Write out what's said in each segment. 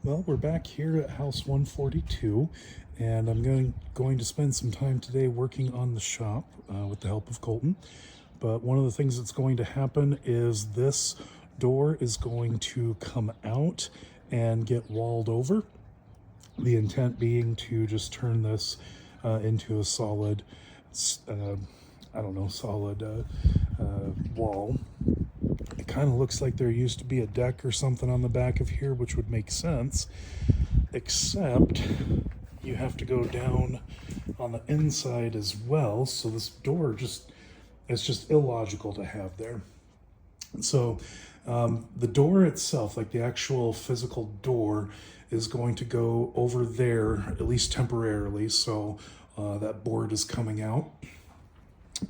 Well, we're back here at house 142, and I'm going to spend some time today working on the shop with the help of Colton. But one of the things that's going to happen is this door is going to come out and get walled over. The intent being to just turn this into a solid, solid wall. It kind of looks like there used to be a deck or something on the back of here, which would make sense, except you have to go down on the inside as well. So this door it's just illogical to have there. So the door itself, like the actual physical door, is going to go over there, at least temporarily. So that board is coming out.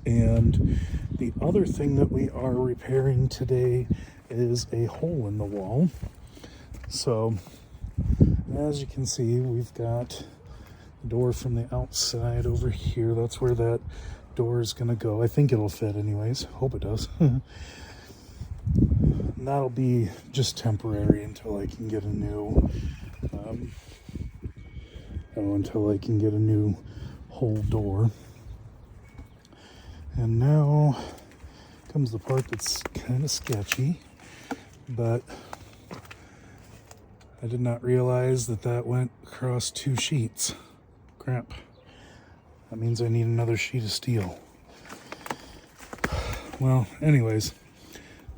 And the other thing that we are repairing today is a hole in the wall. So as you can see, we've got the door from the outside over here. That's where that door is going to go. I think it'll fit anyways. Hope it does. And that'll be just temporary until I can get a new whole door. And now comes the part that's kind of sketchy, but I did not realize that went across 2 sheets. Crap. That means I need another sheet of steel. Well, anyways,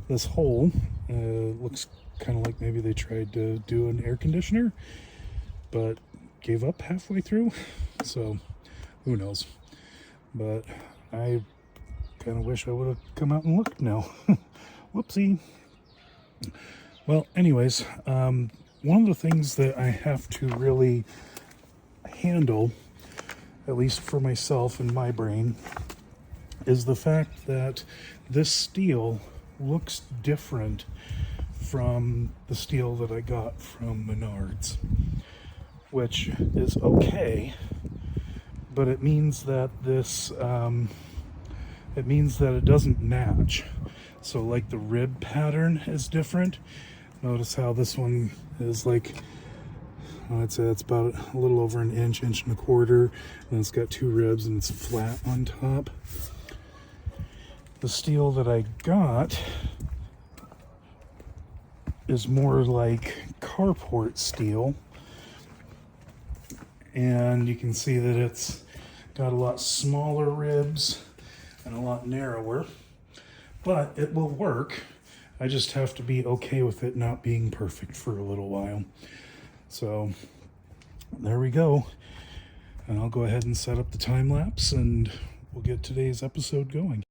this hole looks kind of like maybe they tried to do an air conditioner, but gave up halfway through. So who knows? But I kind of wish I would have come out and looked now. Whoopsie. Well, anyways, one of the things that I have to really handle, at least for myself and my brain, is the fact that this steel looks different from the steel that I got from Menards, which is okay, but it means that it doesn't match. So like the rib pattern is different. Notice how this one is like, I'd say that's about a little over an inch and a quarter, and it's got 2 ribs and it's flat on top. The steel that I got is more like carport steel, and you can see that it's got a lot smaller ribs and a lot narrower, but it will work. I just have to be okay with it not being perfect for a little while. So there we go. And I'll go ahead and set up the time lapse and we'll get today's episode going.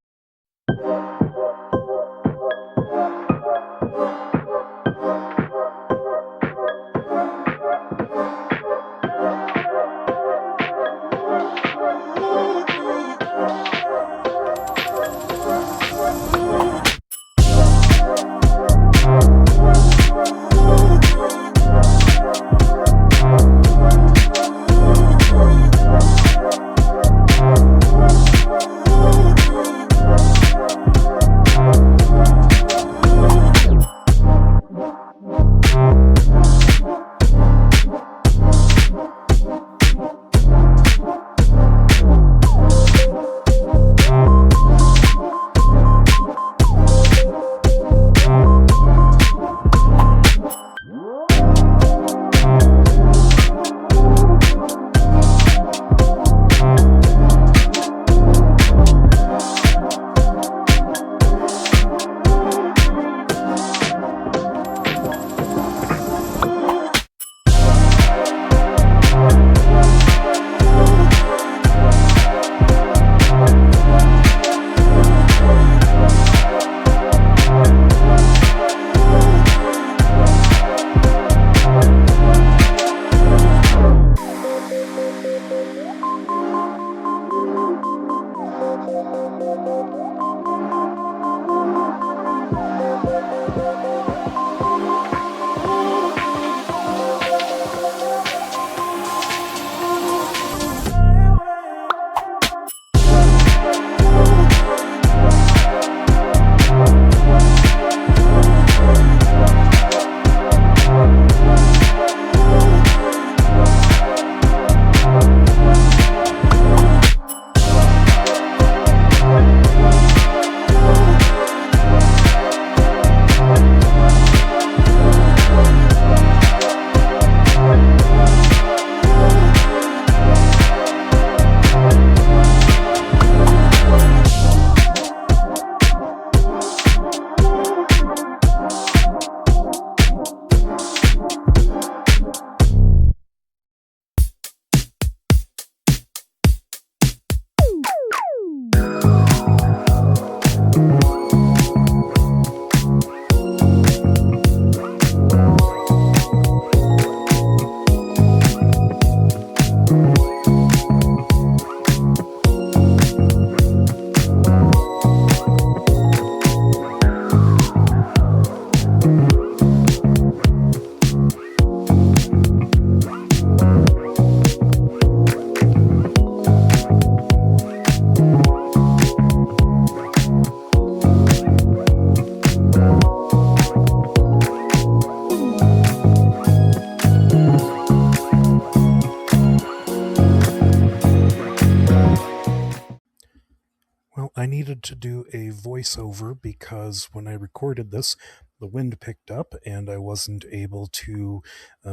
Well, I needed to do a voiceover because when I recorded this, the wind picked up and I wasn't able to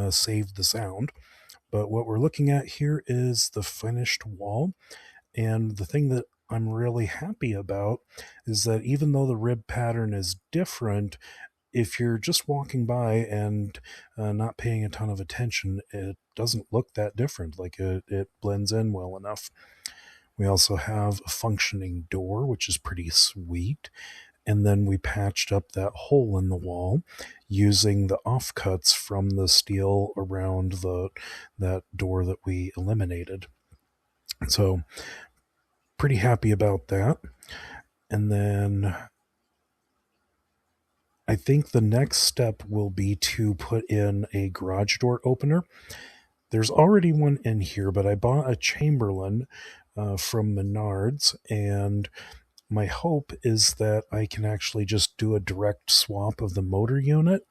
save the sound. But what we're looking at here is the finished wall. And the thing that I'm really happy about is that even though the rib pattern is different, if you're just walking by and not paying a ton of attention, it doesn't look that different. Like it blends in well enough. We also have a functioning door, which is pretty sweet. And then we patched up that hole in the wall using the offcuts from the steel around that door that we eliminated. So pretty happy about that. And then I think the next step will be to put in a garage door opener. There's already one in here, but I bought a Chamberlain from Menards, and my hope is that I can actually just do a direct swap of the motor unit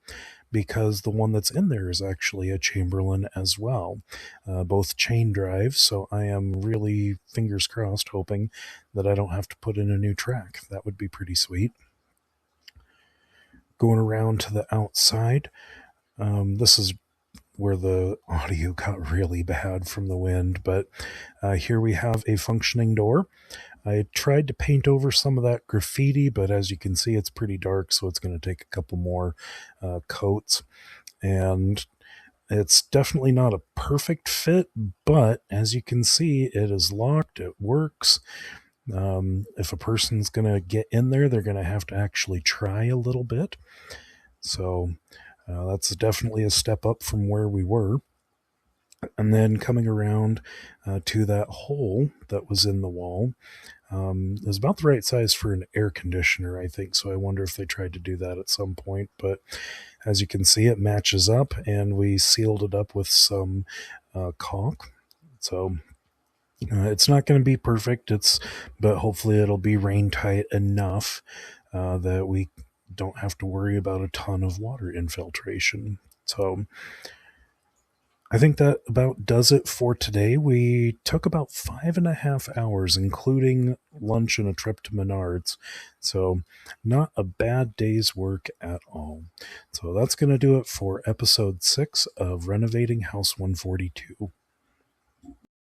because the one that's in there is actually a Chamberlain as well, both chain drive. So I am really, fingers crossed, hoping that I don't have to put in a new track. That would be pretty sweet. Going around to the outside, this is where the audio got really bad from the wind, but here we have a functioning door. I tried to paint over some of that graffiti, but as you can see, it's pretty dark, so it's going to take a couple more coats. And it's definitely not a perfect fit, but as you can see, it is locked, it works. If a person's going to get in there, they're going to have to actually try a little bit. So that's definitely a step up from where we were. And then coming around to that hole that was in the wall, it was about the right size for an air conditioner, I think. So I wonder if they tried to do that at some point. But as you can see, it matches up, and we sealed it up with some caulk. So it's not going to be perfect. But hopefully it'll be rain tight enough that we don't have to worry about a ton of water infiltration. So I think that about does it for today. We took about 5.5 hours, including lunch and a trip to Menards. So, not a bad day's work at all. So, that's going to do it for episode 6 of Renovating House 142.